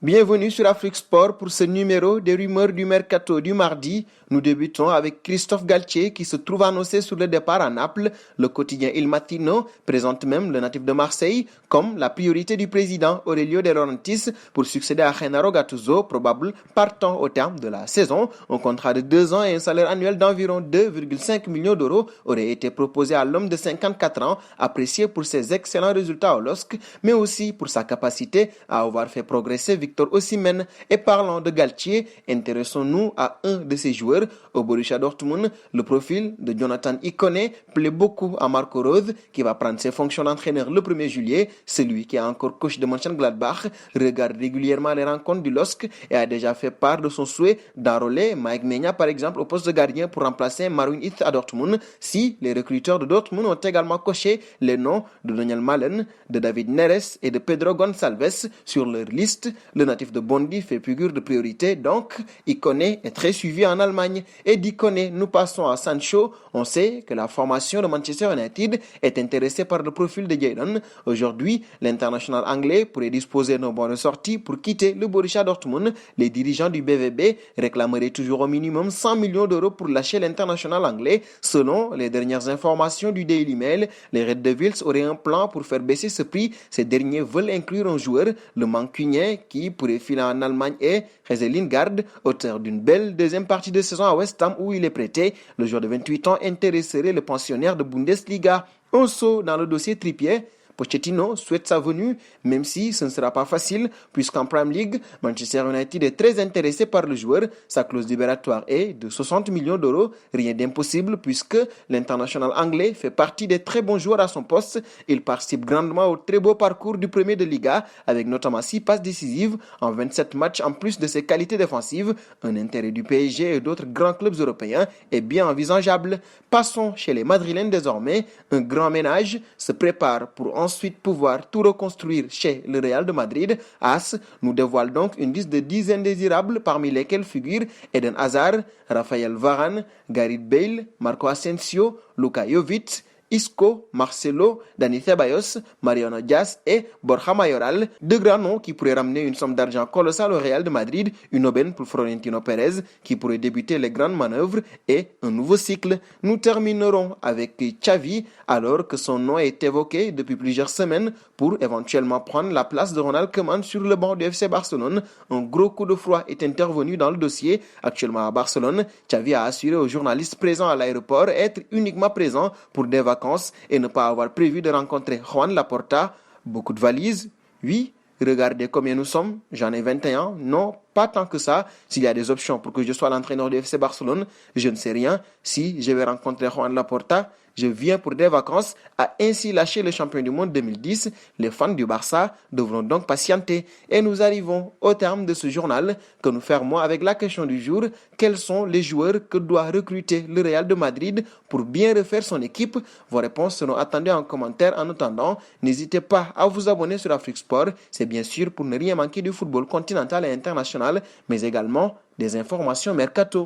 Bienvenue sur Afrique Sport pour ce numéro des rumeurs du mercato du mardi. Nous débutons avec Christophe Galtier qui se trouve annoncé sur le départ à Naples. Le quotidien Il Mattino présente même le natif de Marseille comme la priorité du président Aurelio De Laurentiis pour succéder à Gennaro Gattuso, probable partant au terme de la saison. Un contrat de 2 ans et un salaire annuel d'environ 2,5 millions d'euros aurait été proposé à l'homme de 54 ans, apprécié pour ses excellents résultats au LOSC, mais aussi pour sa capacité à avoir fait progresser Victor Osimhen. Et parlant de Galtier, intéressons-nous à un de ses joueurs au Borussia Dortmund. Le profil de Jonathan Ikone plaît beaucoup à Marco Rose, qui va prendre ses fonctions d'entraîneur le 1er juillet. Celui qui est encore coach de Mönchengladbach regarde régulièrement les rencontres du LOSC et a déjà fait part de son souhait d'enrôler Mike Maignan par exemple au poste de gardien pour remplacer Marouane Ith à Dortmund. Si les recruteurs de Dortmund ont également coché les noms de Daniel Malen, de David Neres et de Pedro Gonçalves sur leur liste, le natif de Bondy fait figure de priorité, donc Ikone est très suivi en Allemagne. Et d'Ikone, nous passons à Sancho. On sait que la formation de Manchester United est intéressée par le profil de Jadon. Aujourd'hui, l'international anglais pourrait disposer d'un bon de sortie pour quitter le Borussia Dortmund. Les dirigeants du BVB réclameraient toujours au minimum 100 millions d'euros pour lâcher l'international anglais. Selon les dernières informations du Daily Mail, les Red Devils auraient un plan pour faire baisser ce prix. Ces derniers veulent inclure un joueur, le mancunien, qui pourrait filer en Allemagne est Jesse Lingard, auteur d'une belle deuxième partie de saison à West Ham où il est prêté. Le joueur de 28 ans intéresserait le pensionnaire de Bundesliga. Un saut dans le dossier Trippier. Pochettino souhaite sa venue, même si ce ne sera pas facile, puisqu'en Premier League, Manchester United est très intéressé par le joueur. Sa clause libératoire est de 60 millions d'euros, rien d'impossible, puisque l'international anglais fait partie des très bons joueurs à son poste. Il participe grandement au très beau parcours du premier de Liga, avec notamment 6 passes décisives en 27 matchs, en plus de ses qualités défensives. Un intérêt du PSG et d'autres grands clubs européens est bien envisageable. Passons chez les Madrilènes désormais. Un grand ménage se prépare pour ensuite pouvoir tout reconstruire chez le Real de Madrid. AS nous dévoile donc une liste de 10 indésirables parmi lesquels figurent Eden Hazard, Raphaël Varane, Gareth Bale, Marco Asensio, Luka Jovic, Isco, Marcelo, Dani Ceballos, Mariano Diaz et Borja Mayoral, deux grands noms qui pourraient ramener une somme d'argent colossale au Real de Madrid, une aubaine pour Florentino Pérez qui pourrait débuter les grandes manœuvres et un nouveau cycle. Nous terminerons avec Xavi alors que son nom est évoqué depuis plusieurs semaines pour éventuellement prendre la place de Ronald Koeman sur le banc du FC Barcelone. Un gros coup de froid est intervenu dans le dossier. Actuellement à Barcelone, Xavi a assuré aux journalistes présents à l'aéroport être uniquement présent pour des vacances et ne pas avoir prévu de rencontrer Juan Laporta. Beaucoup de valises? Oui. Regardez combien nous sommes. J'en ai 21. Non, pas tant que ça. S'il y a des options pour que je sois l'entraîneur du FC Barcelone, je ne sais rien. Si je vais rencontrer Juan Laporta, je viens pour des vacances, a ainsi lâché le champion du monde 2010. Les fans du Barça devront donc patienter. Et nous arrivons au terme de ce journal que nous fermons avec la question du jour. Quels sont les joueurs que doit recruter le Real de Madrid pour bien refaire son équipe? Vos réponses seront attendues en commentaire. En attendant, n'hésitez pas à vous abonner sur Afrique Sport. C'est bien sûr pour ne rien manquer du football continental et international, mais également des informations mercato.